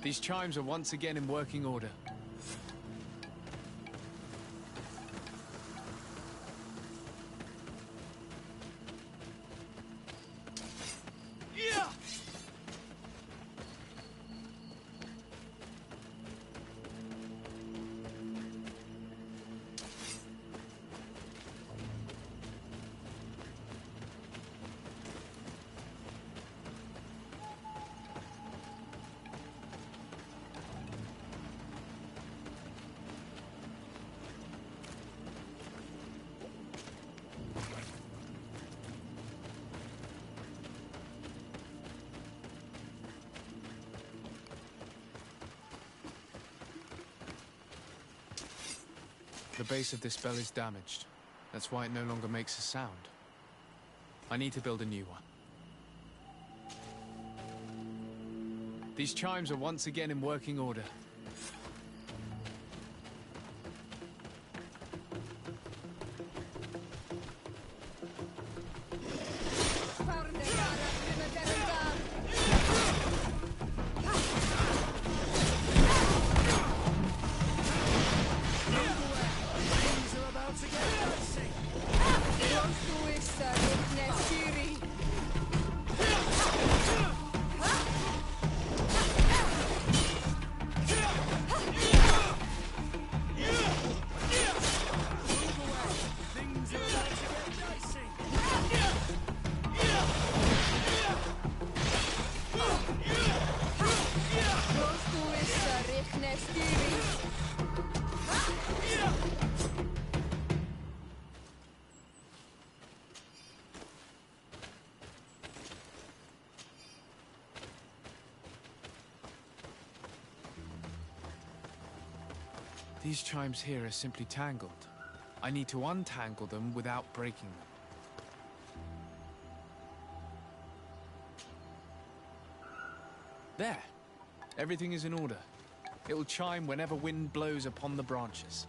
These chimes are once again in working order. The base of this bell is damaged. That's why it no longer makes a sound. I need to build a new one. These chimes are once again in working order. These chimes here are simply tangled. I need to untangle them without breaking them. There! Everything is in order. It will chime whenever wind blows upon the branches.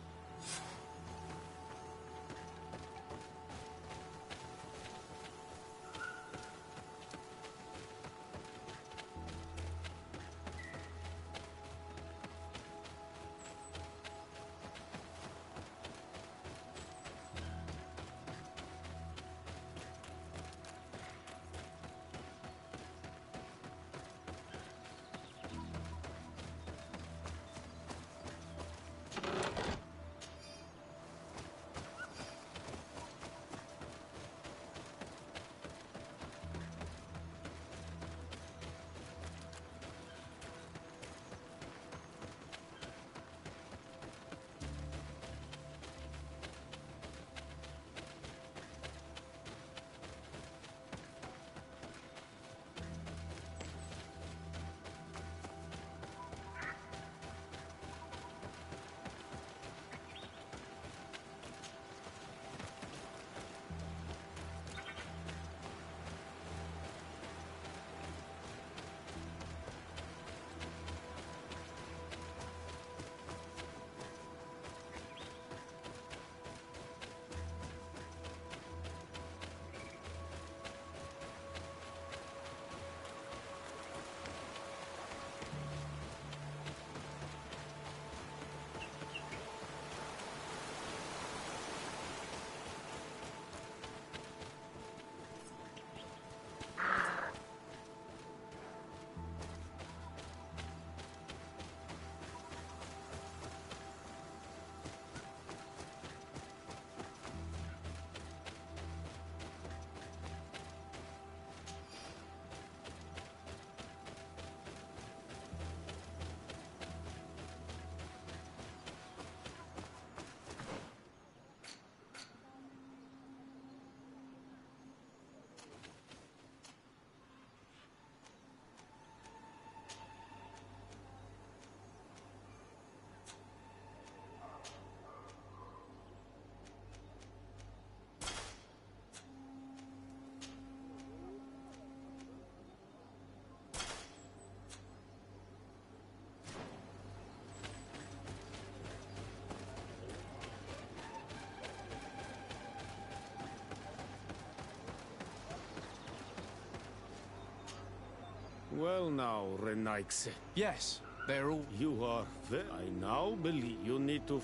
Well now, Renaikse. Yes, They're all... You are very... I now believe you need to...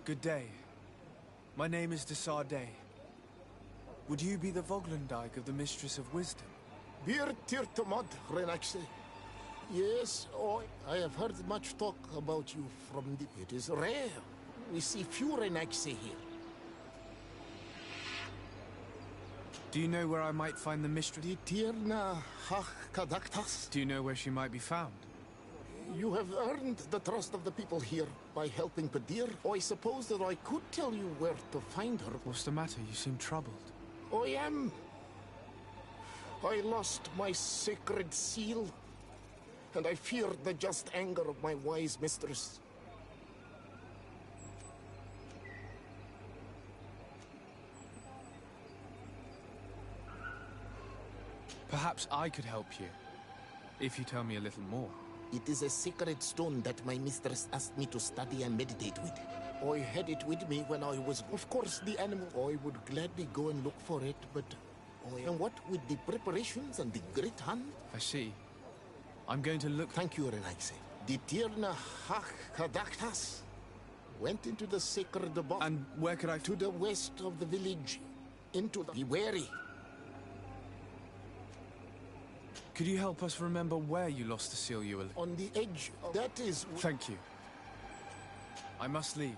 Good day. My name is Desardet. Would you be the Voglendike of the Mistress of Wisdom? Bir tirtamod, Renaxe. Yes, oh, I have heard much talk about you from the... It is rare. We see few Renaxe here. Do you know where I might find the Mistress? The Tirna Hach Kadaktas. Do you know where she might be found? You have earned the trust of the people here by helping Padir. I suppose that I could tell you where to find her. What's the matter? You seem troubled. I am. I lost my sacred seal, and I fear the just anger of my wise mistress. Perhaps I could help you, if you tell me a little more. It is a sacred stone that my mistress asked me to study and meditate with. I had it with me when I was... Of course, the animal... I would gladly go and look for it, but... And what with the preparations and the great hunt? I see. I'm going to look... Thank you, Renaxe. The Tirna Hach Kadaktas went into the sacred box. And where could I... To the west of the village. Into the... Be wary. Could you help us remember where you lost the seal you were... On the edge. That is... Thank you. I must leave.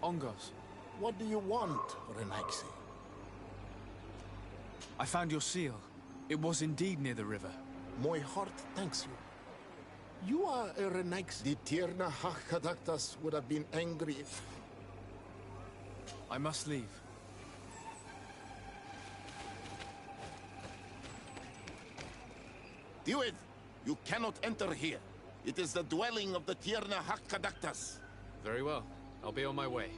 Ongos, What do you want, Renaxe? I found your seal. It was indeed near the river. My heart thanks you. You are a Renaxe. The Tirna Hach Kadaktas would have been angry if... I must leave. Diwed, you cannot enter here. It is the dwelling of the Tirna Hach Kadaktas. Very well. I'll be on my way.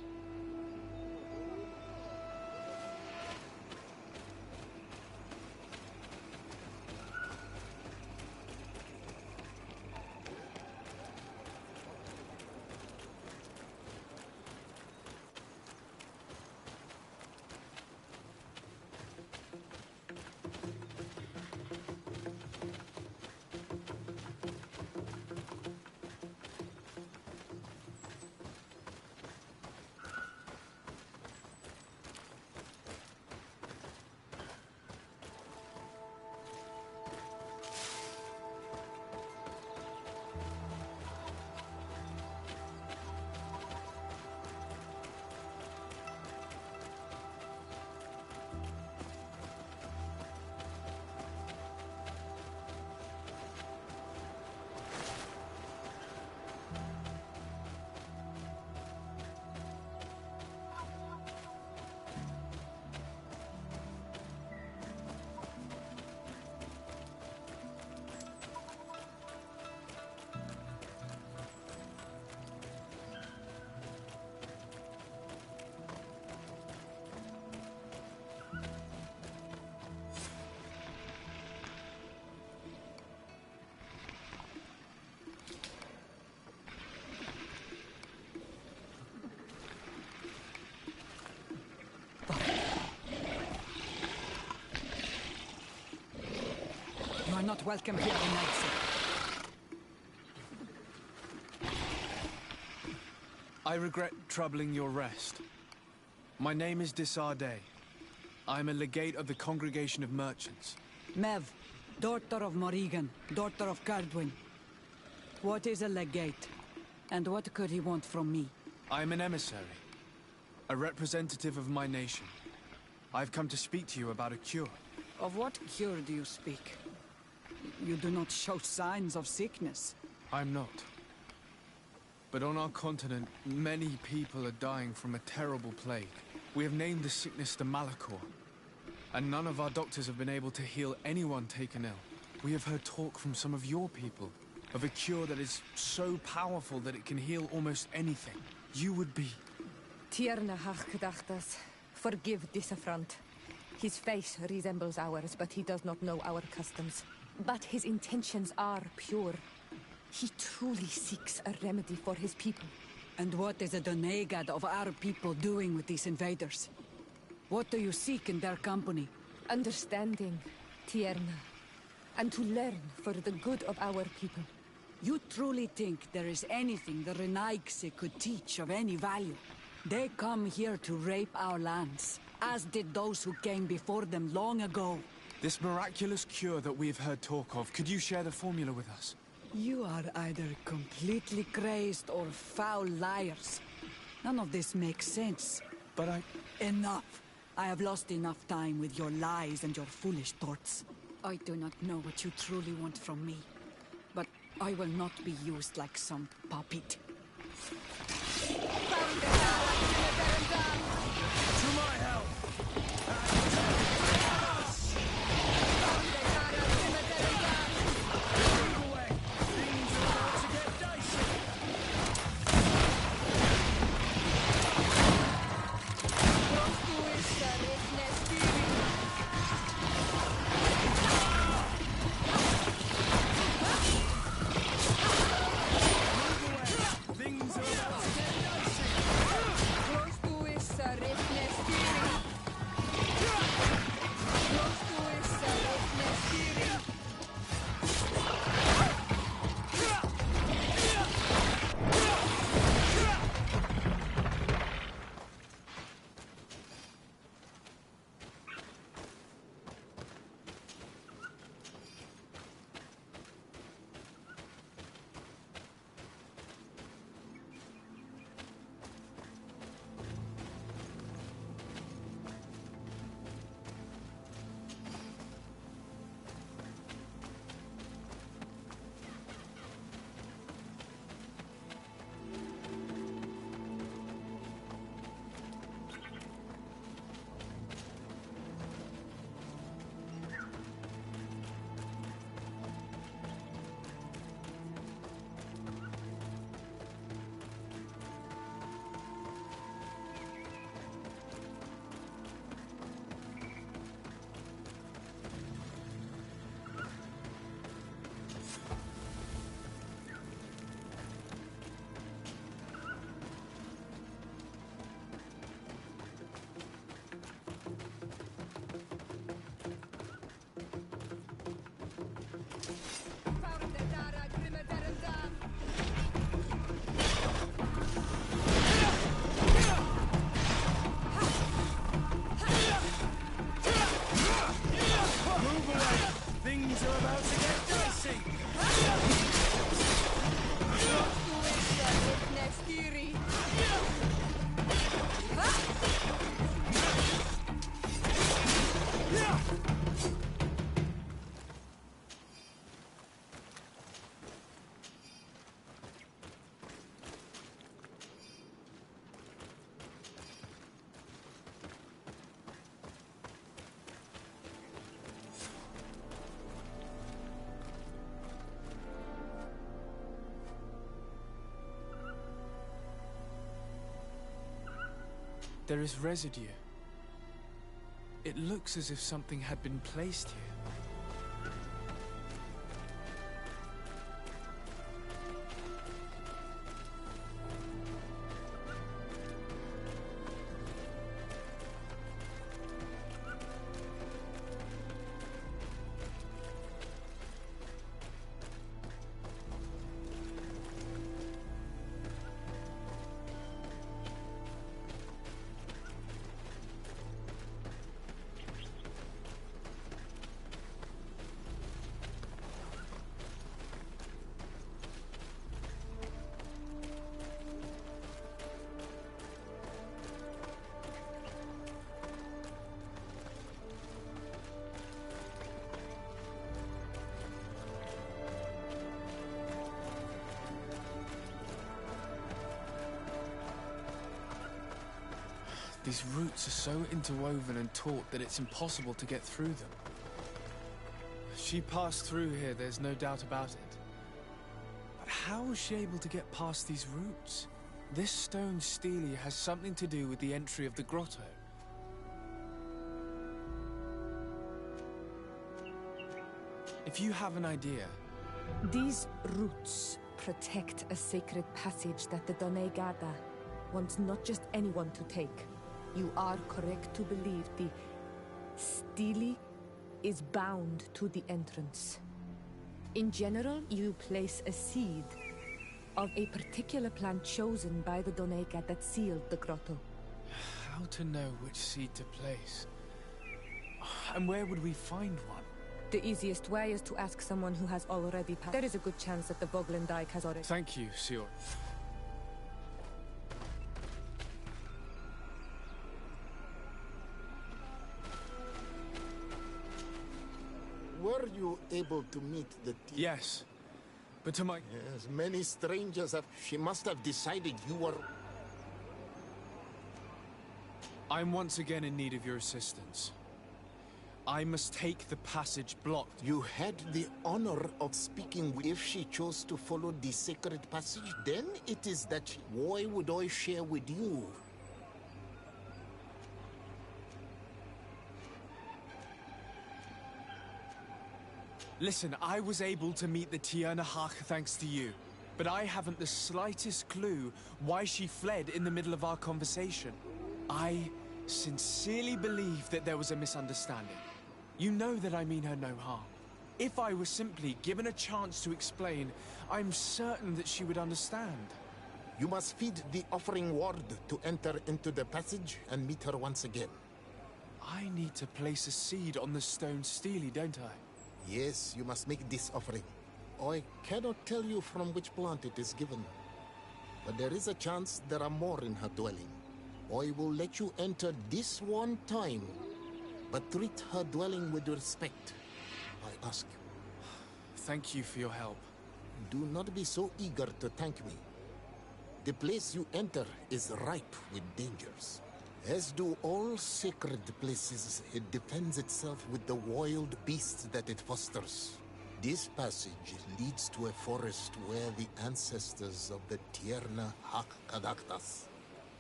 are not welcome here in Nazi. I regret troubling your rest. My name is Desardet. I am a legate of the Congregation of Merchants. Mev, daughter of Morrigan, daughter of Cardwin. What is a legate? And what could he want from me? I am an emissary. A representative of my nation. I've come to speak to you about a cure. Of what cure do you speak? You do not show signs of sickness. I'm not. But on our continent, many people are dying from a terrible plague. We have named the sickness the Malachor. And none of our doctors have been able to heal anyone taken ill. We have heard talk from some of your people of a cure that is so powerful that it can heal almost anything. You would be... Tierna Hachgedachtas, forgive this affront. His face resembles ours, but he does not know our customs. But his intentions are pure. He truly seeks a remedy for his people. And what is a Donegad of our people doing with these invaders? What do you seek in their company? Understanding, Tierna, and to learn for the good of our people. You truly think there is anything the Renaigse could teach of any value? They come here to rape our lands, as did those who came before them long ago. This miraculous cure that we've heard talk of, could you share the formula with us? You are either completely crazed or foul liars. None of this makes sense. But Enough! I have lost enough time with your lies and your foolish thoughts. I do not know what you truly want from me, but I will not be used like some puppet. To my help! There is residue. It looks as if something had been placed here. These roots are so interwoven and taut that it's impossible to get through them. She passed through here, there's no doubt about it. But how was she able to get past these roots? This stone stele has something to do with the entry of the grotto. If you have an idea... These roots protect a sacred passage that the Donegada wants not just anyone to take. You are correct to believe the stele is bound to the entrance. In general, you place a seed of a particular plant chosen by the Donega that sealed the grotto. How to know which seed to place? And where would we find one? The easiest way is to ask someone who has already passed. There is a good chance that the Voglendike has already... Thank you, Sior. Were you able to meet the team? Yes, but to my... Yes, many strangers have... She must have decided you were... I'm once again in need of your assistance. I must take the passage blocked. You had the honor of speaking with... If she chose to follow the sacred passage, then it is that... Why would I share with you? Listen, I was able to meet the Tiernahach thanks to you. But I haven't the slightest clue why she fled in the middle of our conversation. I sincerely believe that there was a misunderstanding. You know that I mean her no harm. If I were simply given a chance to explain, I'm certain that she would understand. You must feed the offering ward to enter into the passage and meet her once again. I need to place a seed on the stone stele, don't I? Yes, you must make this offering. I cannot tell you from which plant it is given. But there is a chance there are more in her dwelling. I will let you enter this one time, but treat her dwelling with respect, I ask you. Thank you for your help. Do not be so eager to thank me. The place you enter is ripe with dangers. As do all sacred places, it defends itself with the wild beasts that it fosters. This passage leads to a forest where the ancestors of the Tiernahach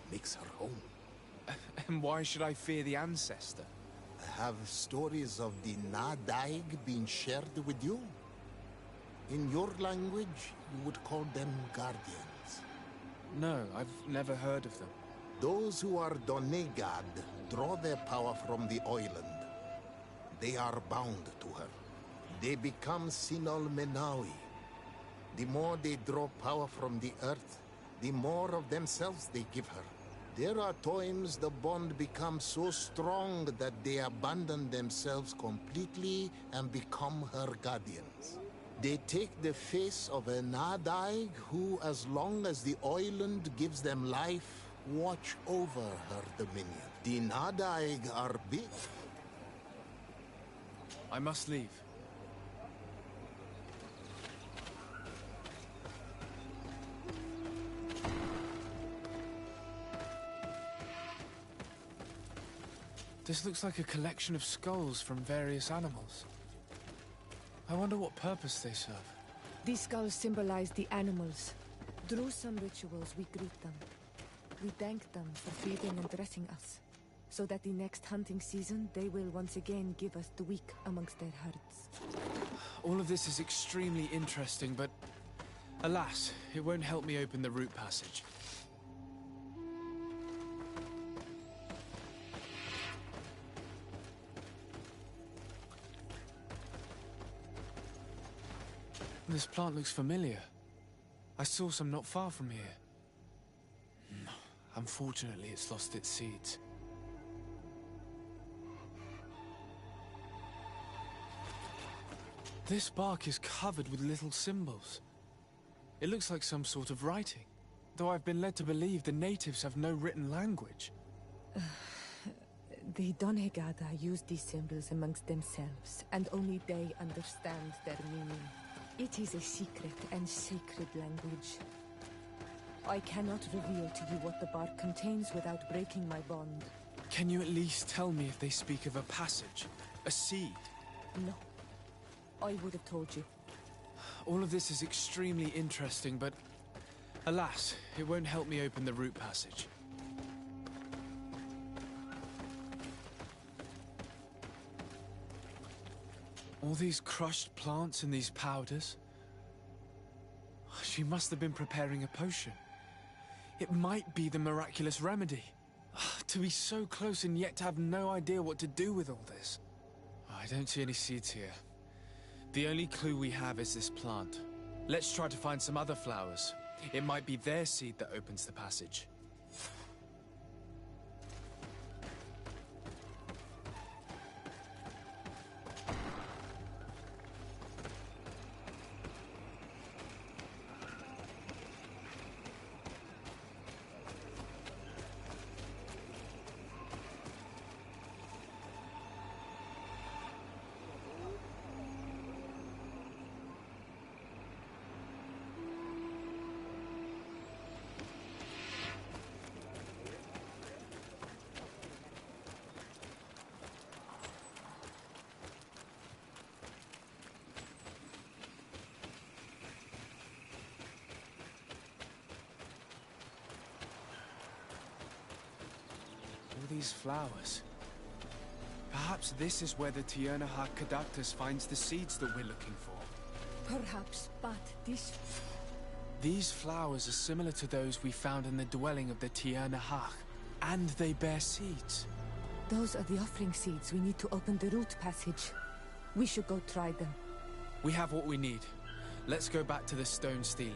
makes her home. And why should I fear the ancestor? Have stories of the Nadaig been shared with you? In your language, you would call them guardians. No, I've never heard of them. Those who are Donegad draw their power from the island. They are bound to her. They become Sinol Menawi. The more they draw power from the earth, the more of themselves they give her. There are times the bond becomes so strong that they abandon themselves completely and become her guardians. They take the face of a Nadaig who, as long as the island gives them life, watch over her dominion. The Nadaig are big. I must leave. This looks like a collection of skulls from various animals. I wonder what purpose they serve. These skulls symbolize the animals. Through some rituals, we greet them. We thank them for feeding and dressing us, so that the next hunting season, they will once again give us the weak amongst their herds. All of this is extremely interesting, but alas, it won't help me open the root passage. This plant looks familiar. I saw some not far from here. Unfortunately, it's lost its seeds. This bark is covered with little symbols. It looks like some sort of writing, though I've been led to believe the natives have no written language. The Donegada use these symbols amongst themselves, and only they understand their meaning. It is a secret and sacred language. I cannot reveal to you what the bark contains without breaking my bond. Can you at least tell me if they speak of a passage? A seed? No. I would have told you. All of this is extremely interesting, but alas, it won't help me open the root passage. All these crushed plants and these powders. She must have been preparing a potion. It might be the miraculous remedy. To be so close and yet to have no idea what to do with all this. I don't see any seeds here. The only clue we have is this plant. Let's try to find some other flowers. It might be their seed that opens the passage. These flowers. Perhaps this is where the Tiernahar Caductus finds the seeds that we're looking for. Perhaps, but this... These flowers are similar to those we found in the dwelling of the Tiernahar, and they bear seeds. Those are the offering seeds we need to open the root passage. We should go try them. We have what we need. Let's go back to the stone stele.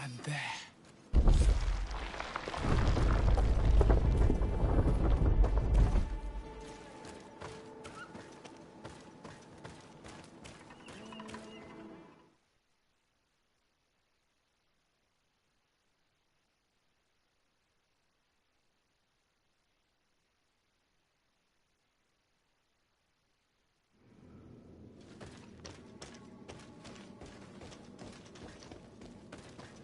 And there.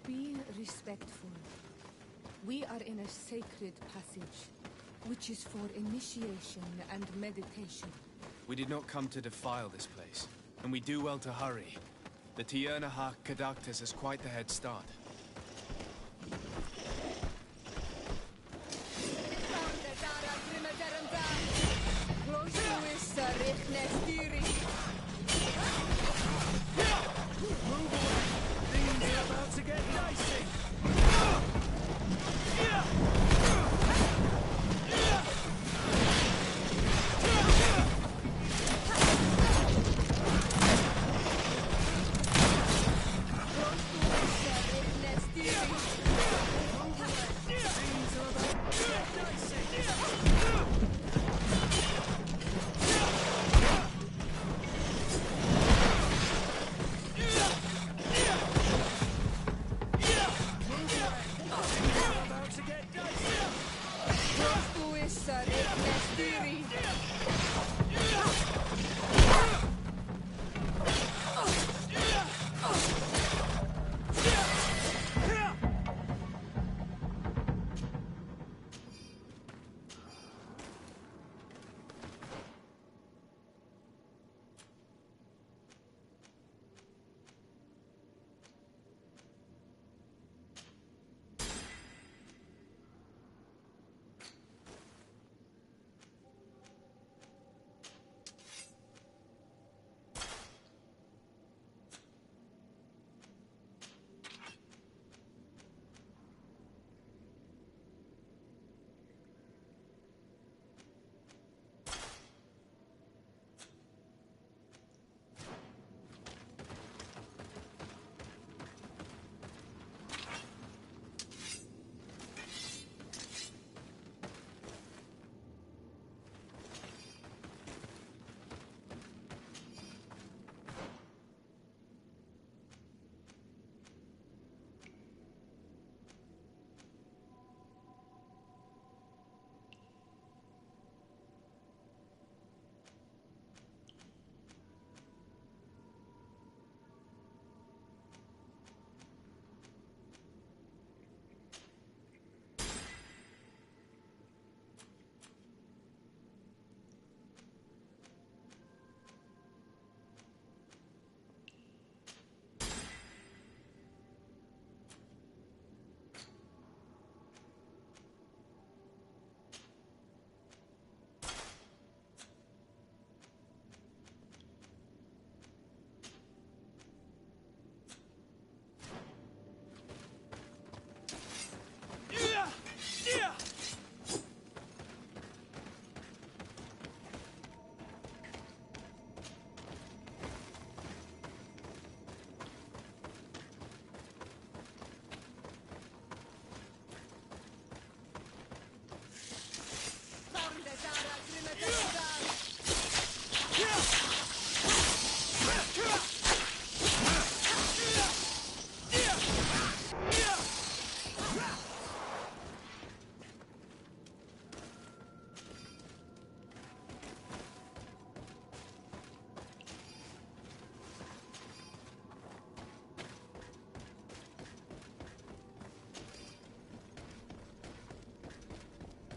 Be respectful. We are in a sacred passage, which is for initiation and meditation. We did not come to defile this place, and we do well to hurry. The Tiernahar Caductus has quite the head start. Move away!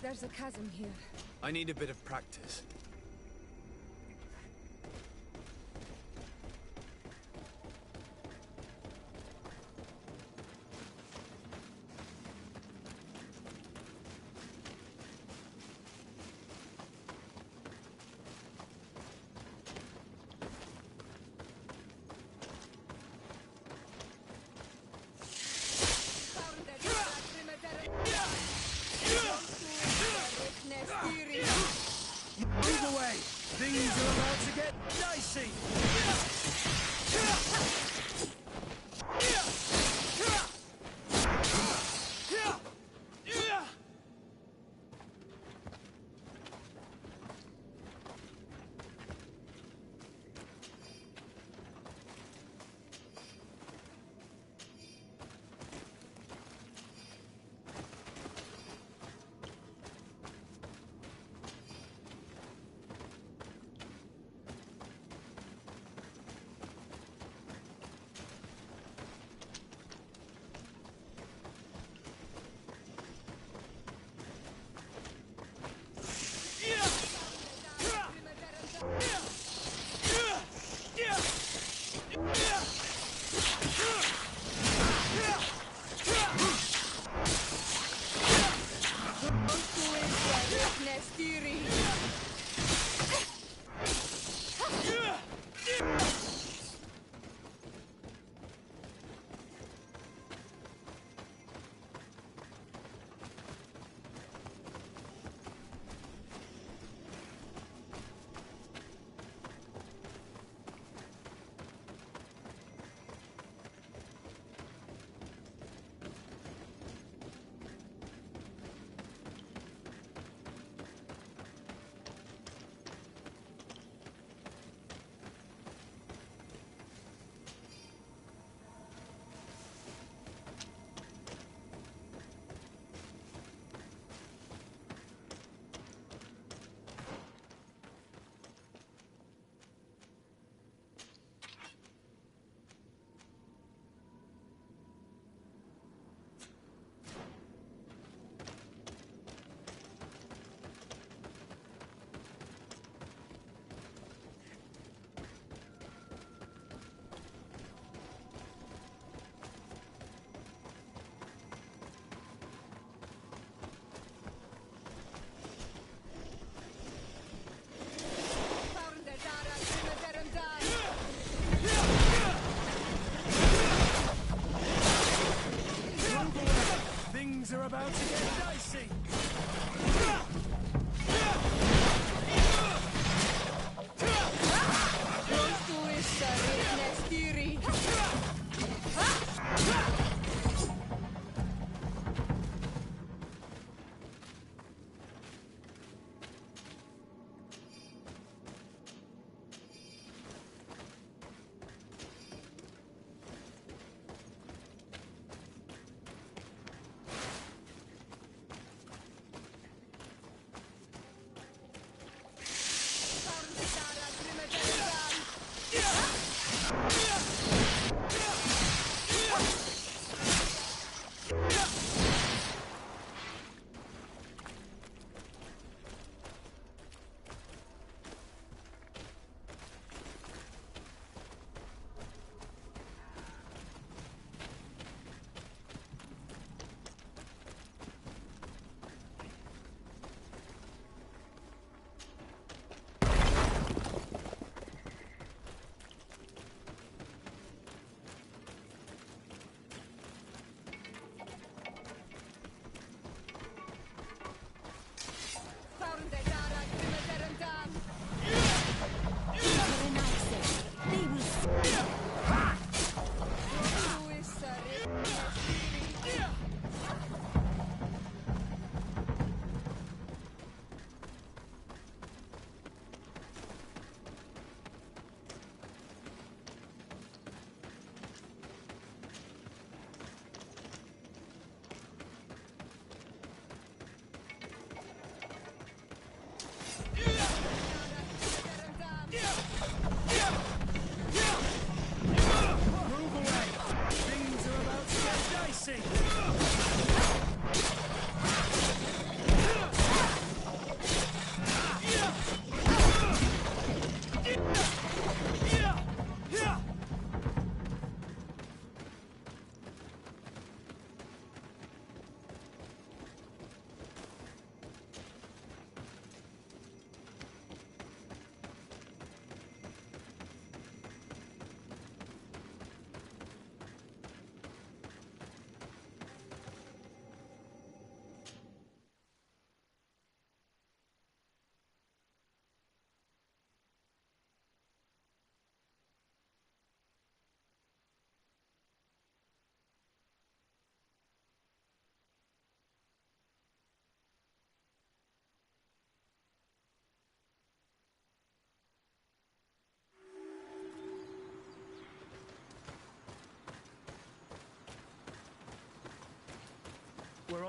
There's a chasm here. I need a bit of practice. Move away! Things are about to get dicey!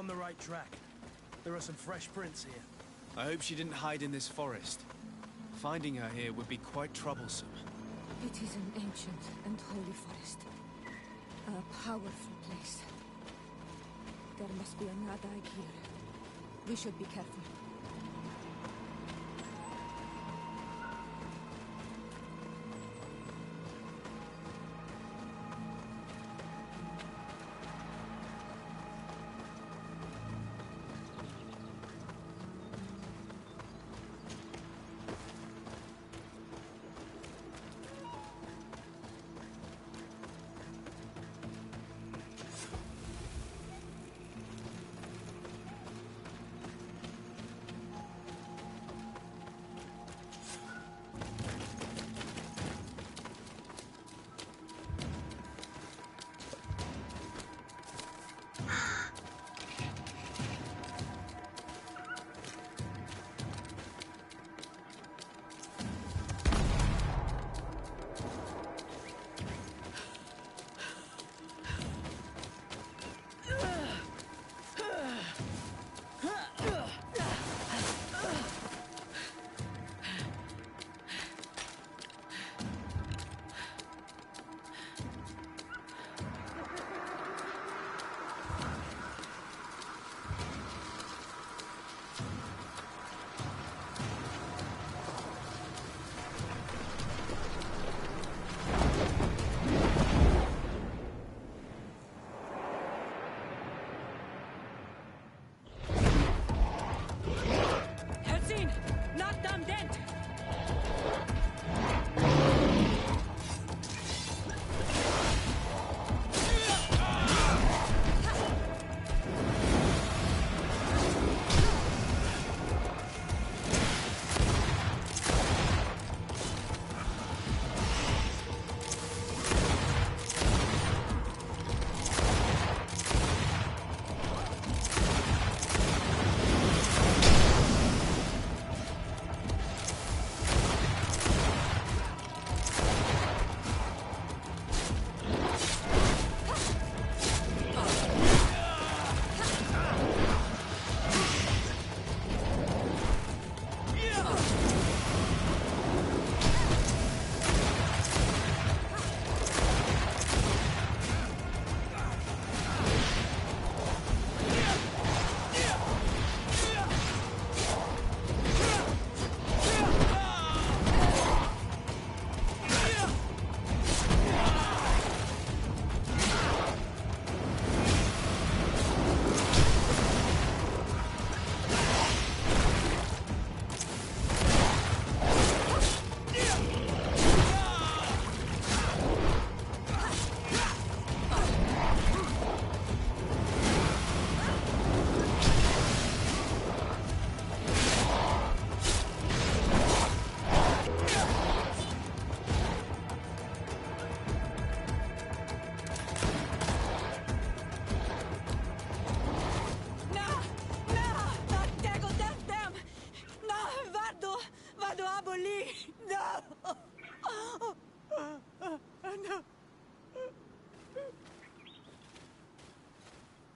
on the right track. There are some fresh prints here. I hope she didn't hide in this forest. Finding her here would be quite troublesome. It is an ancient and holy forest. A powerful place. There must be another here. We should be careful.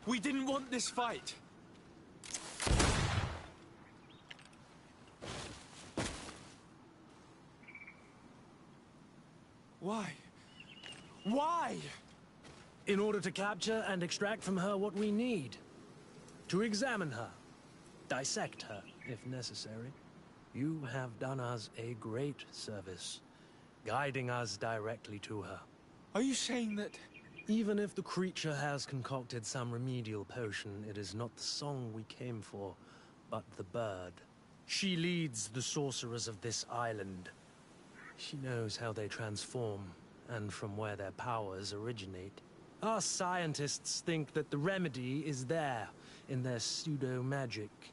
We didn't want this fight. Why? Why? In order to capture and extract from her what we need. To examine her. Dissect her, if necessary. You have done us a great service, guiding us directly to her. Are you saying that... Even if the creature has concocted some remedial potion, it is not the song we came for, but the bird. She leads the sorcerers of this island. She knows how they transform, and from where their powers originate. Our scientists think that the remedy is there, in their pseudo-magic,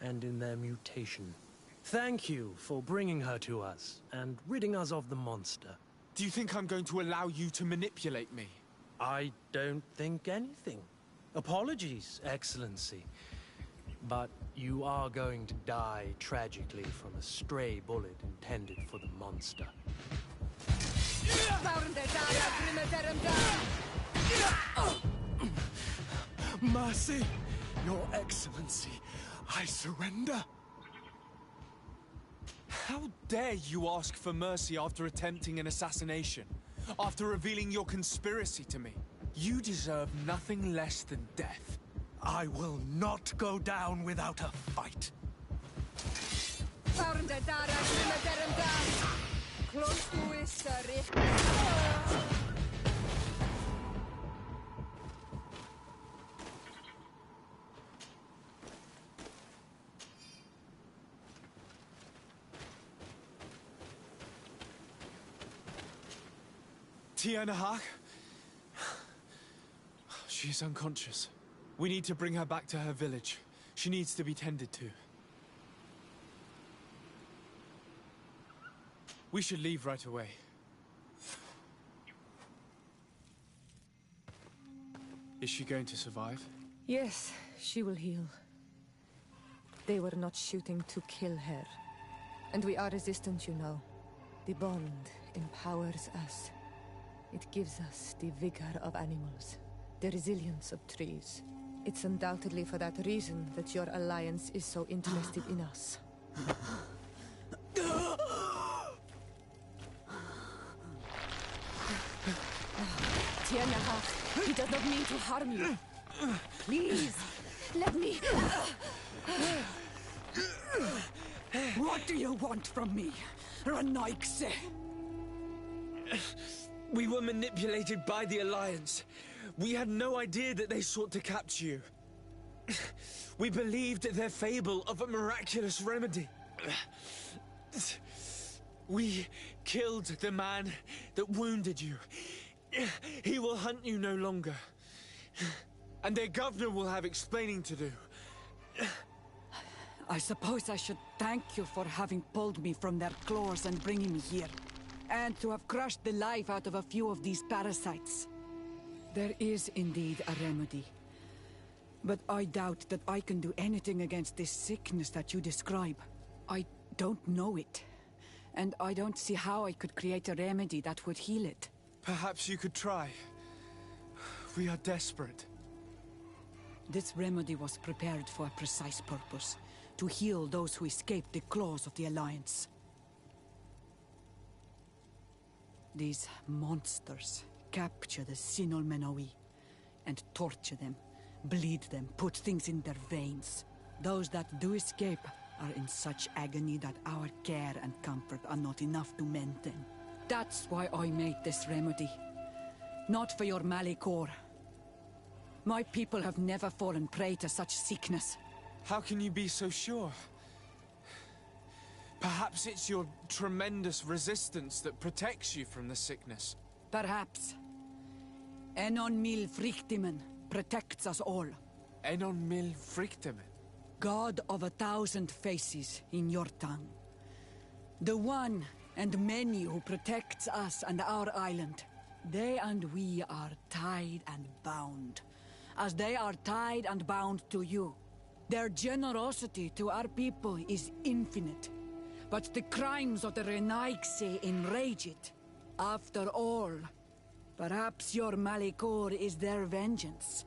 and in their mutation. Thank you for bringing her to us, and ridding us of the monster. Do you think I'm going to allow you to manipulate me? I don't think anything. Apologies, Excellency. But you are going to die tragically from a stray bullet intended for the monster. Mercy! Your Excellency, I surrender. How dare you ask for mercy after attempting an assassination? After revealing your conspiracy to me? You deserve nothing less than death. I will not go down without a fight. Tianahak? She is unconscious. We need to bring her back to her village. She needs to be tended to. We should leave right away. Is she going to survive? Yes, she will heal. They were not shooting to kill her. And we are resistant, you know. The bond empowers us. It gives us the vigor of animals, the resilience of trees. It's undoubtedly for that reason that your alliance is so interested in us. Tianahak, he does not mean to harm you. Please, let me... What do you want from me, Ranaikse? We were manipulated by the Alliance. We had no idea that they sought to capture you. We believed their fable of a miraculous remedy. We killed the man that wounded you. He will hunt you no longer. And their governor will have explaining to do. I suppose I should thank you for having pulled me from their claws and bringing me here. And to have crushed the life out of a few of these parasites. There is indeed a remedy. But I doubt that I can do anything against this sickness that you describe. I don't know it. And I don't see how I could create a remedy that would heal it. Perhaps you could try. We are desperate. This remedy was prepared for a precise purpose. To heal those who escaped the claws of the Alliance. These monsters capture the Sinol Menoi and torture them, bleed them, put things in their veins. Those that do escape are in such agony that our care and comfort are not enough to mend them. That's why I made this remedy. Not for your Malikor. My people have never fallen prey to such sickness. How can you be so sure? Perhaps it's your tremendous resistance that protects you from the sickness. Perhaps. Enon mil frictimen protects us all. Enon mil frictimen? God of 1,000 faces in your tongue. The one and many who protects us and our island. They and we are tied and bound. As they are tied and bound to you. Their generosity to our people is infinite. But the crimes of the Renaigse enrage it. After all, perhaps your Malikor is their vengeance.